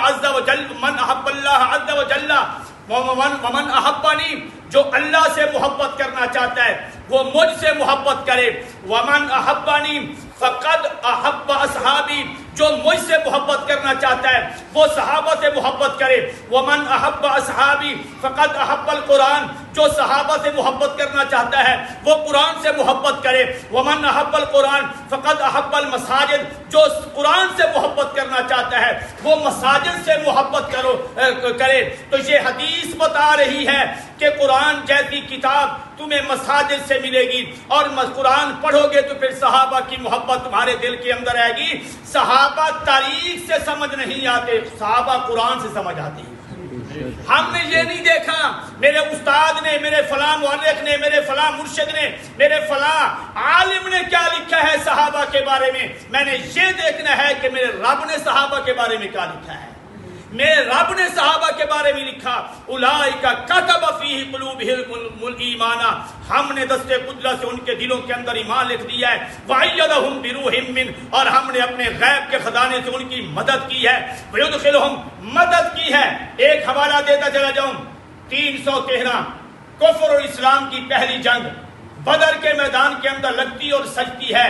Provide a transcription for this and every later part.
عز وجل من احب اللہ عز وجل ومن احبنی، جو اللہ سے محبت کرنا چاہتا ہے وہ مجھ سے محبت کرے، ومن احبنی فقد احب اصحابی، جو مجھ سے محبت کرنا چاہتا ہے وہ صحابہ سے محبت کرے، ومن احب اصحابی فقد احب القرآن، جو صحابہ سے محبت کرنا چاہتا ہے وہ قرآن سے محبت کرے، ومن احب القرآن فقد احب المساجد، جو قرآن سے محبت کرنا چاہتا ہے وہ مساجد سے محبت کرے۔ تو یہ حدیث بتا رہی ہے کہ قرآن جیسی کتاب تمہیں مساجد سے ملے گی، اور قرآن پڑھو گے تو پھر صحابہ کی محبت تمہارے دل کے اندر آئے گی۔ صحابہ تاریخ سے سمجھ نہیں آتے، صحابہ قرآن سے سمجھ آتے ہیں۔ ہم نے یہ نہیں دیکھا میرے استاد نے، میرے فلاں مورخ نے، میرے فلاں مرشد نے، میرے فلاں عالم نے کیا لکھا ہے صحابہ کے بارے میں نے یہ دیکھنا ہے کہ میرے رب نے صحابہ کے بارے میں کیا لکھا ہے۔ میرے رب نے صحابہ کے بارے میں لکھا، اولئک کتب فی قلوبہم الایمان، ہم نے دست قدرت سے ان کے دلوں کے اندر ایمان لکھ دیا ہے، وأیدہم بروح من، اور ہم نے اپنے غیب کے خزانے سے ان کی مدد کی ہے، ویدخلہم، مدد کی ہے۔ ایک حوالہ دیتا چلا جاؤں، 313 کفر اور اسلام کی پہلی جنگ بدر کے میدان کے اندر لگتی اور سجتی ہے۔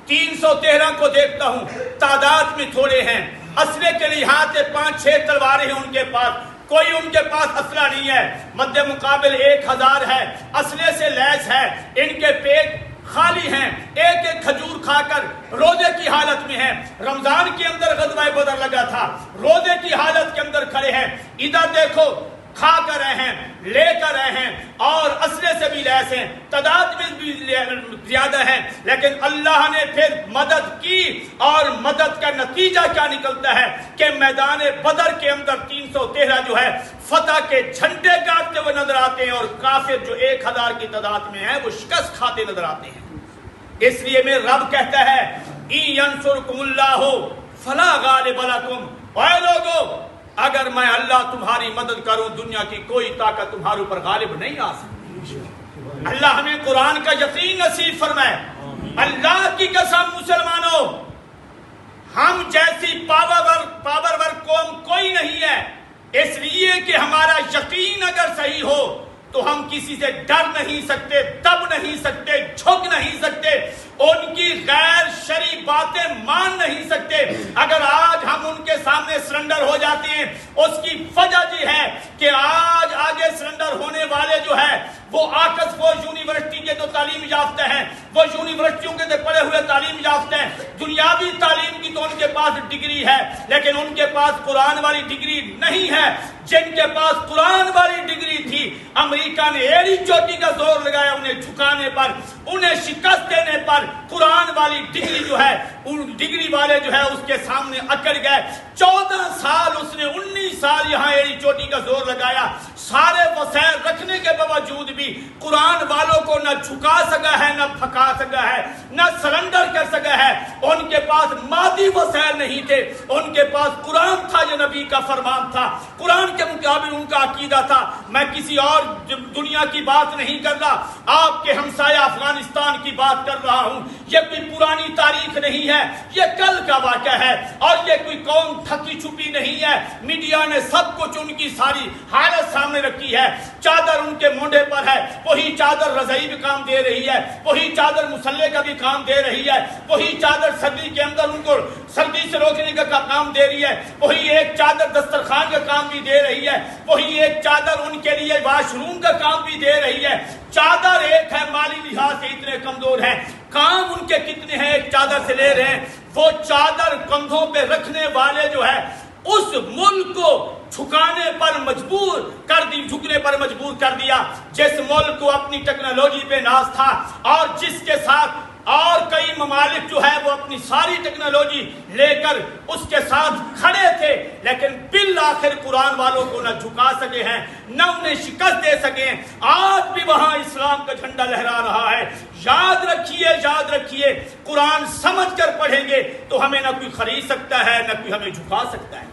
313 کو دیکھتا ہوں، تعداد میں تھوڑے ہیں، اسلحے کے لحاظ سے 5-6 تلواریں ہیں ان کے پاس، کوئی ان کے پاس اسلحہ نہیں ہے، مد مقابل 1000 ہے، اسلحے سے لیس ہے، ان کے پیٹ خالی ہیں، ایک ایک کھجور کھا کر روزے کی حالت میں ہیں۔ رمضان کے اندر غزوہ بدر لگا تھا، روزے کی حالت کے اندر کھڑے ہیں، ادھر دیکھو کھا کر رہے ہیں، لے کر رہے ہیں، اور اسلحے سے بھی لیس ہیں، تعداد میں بھی زیادہ ہیں، لیکن اللہ نے پھر مدد کی، اور مدد کا نتیجہ کیا نکلتا ہے کہ میدان بدر کے اندر 313 جو ہے فتح کے جھنڈے گاڑتے ہوئے نظر آتے ہیں، اور کافر جو 1000 کی تعداد میں ہیں وہ شکست کھاتے نظر آتے ہیں۔ اس لیے میرے رب کہتا ہے ان ینصرکم اللہ فلا غالب لکم، اے لوگو اگر میں اللہ تمہاری مدد کروں دنیا کی کوئی طاقت تمہارے اوپر غالب نہیں آ سکتی۔ اللہ ہمیں قرآن کا یقین نصیب فرمائے۔ اللہ کی قسم مسلمانوں، ہم جیسی پاور قوم کوئی نہیں ہے، اس لیے کہ ہمارا یقین اگر صحیح ہو تو ہم کسی سے ڈر نہیں سکتے، دب نہیں سکتے، جھک نہیں سکتے، ان کی غیر شرعی باتیں مان نہیں سکتے۔ اگر آج ہم ان کے سامنے سرنڈر ہو جاتے ہیں، اس کی وجہ یہ ہے کہ آج آگے سرنڈر ہونے والے جو ہے وہ آکسفورڈ یونیورسٹی کے تو تعلیم یافتہ ہیں، وہ یونیورسٹیوں کے پڑھے ہوئے تعلیم یافتہ ہیں، دنیاوی تعلیم کی تو ان کے پاس ڈگری ہے، لیکن ان کے پاس قرآن والی ڈگری نہیں ہے۔ جن کے پاس قرآن والی ڈگری تھی، امریکہ نے ایڑی چوٹی کا زور لگایا انہیں جھکانے پر، انہیں شکست دینے پر۔ قرآن والی ڈگری جو ہے، ان ڈگری والے جو ہے اس کے سامنے اکڑ گئے۔ 14 سال اس نے 19 سال یہاں ایڑی چوٹی کا زور لگایا، سارے وسائل رکھنے کے باوجود بھی قرآن والوں کو نہ جھکا سکا ہے، نہ پھکا سکا ہے، نہ سرنڈر کر سکا ہے۔ ان کے پاس مادی وسائل نہیں تھے، ان کے پاس قرآن تھا، جو نبی کا فرمان تھا، قرآن کے مقابل ان کا عقیدہ تھا۔ میں کسی اور دنیا کی بات نہیں کر رہا، آپ کے ہمسایہ افغانستان کی بات کر رہا ہوں۔ یہ کوئی پرانی تاریخ نہیں ہے، یہ کل کا واقعہ ہے، اور یہ کوئی قوم تھکی چھپی نہیں ہے۔ میڈیا نے سب کچھ ان کی ساری حالت سامنے رکھی ہے، چادر ان کے مونڈے پر ہے، وہی چادر رضائی بھی کام دے رہی ہے، وہی چادر مسلح کا بھی کام دے رہی ہے، وہی چادر سردی کے اندر ان کو سردی سے روکنے کا کام دے رہی ہے، وہی ایک چادر دسترخوان کا کام بھی دے رہی ہے، وہی ایک چادر ان کے لیے واش روم کا کام بھی دے رہی ہے۔ چادر ایک ہے، مالی لحاظ سے اتنے کمزور ہیں، کام ان کے کتنے ہیں ایک چادر سے لے رہے ہیں۔ وہ چادر کندھوں پہ رکھنے والے جو ہے اس ملک کو جھکانے پر مجبور کر دی، جھکنے پر مجبور کر دیا، جس ملک کو اپنی ٹیکنالوجی پہ ناز تھا، اور جس کے ساتھ اور کئی ممالک جو ہے وہ اپنی ساری ٹیکنالوجی لے کر اس کے ساتھ کھڑے تھے، لیکن بالآخر قرآن والوں کو نہ جھکا سکے ہیں، نہ انہیں شکست دے سکے ہیں۔ آج بھی وہاں اسلام کا جھنڈا لہرا رہا ہے۔ یاد رکھیے، یاد رکھیے، قرآن سمجھ کر پڑھیں گے تو ہمیں نہ کوئی خرید سکتا ہے، نہ کوئی ہمیں جھکا سکتا ہے۔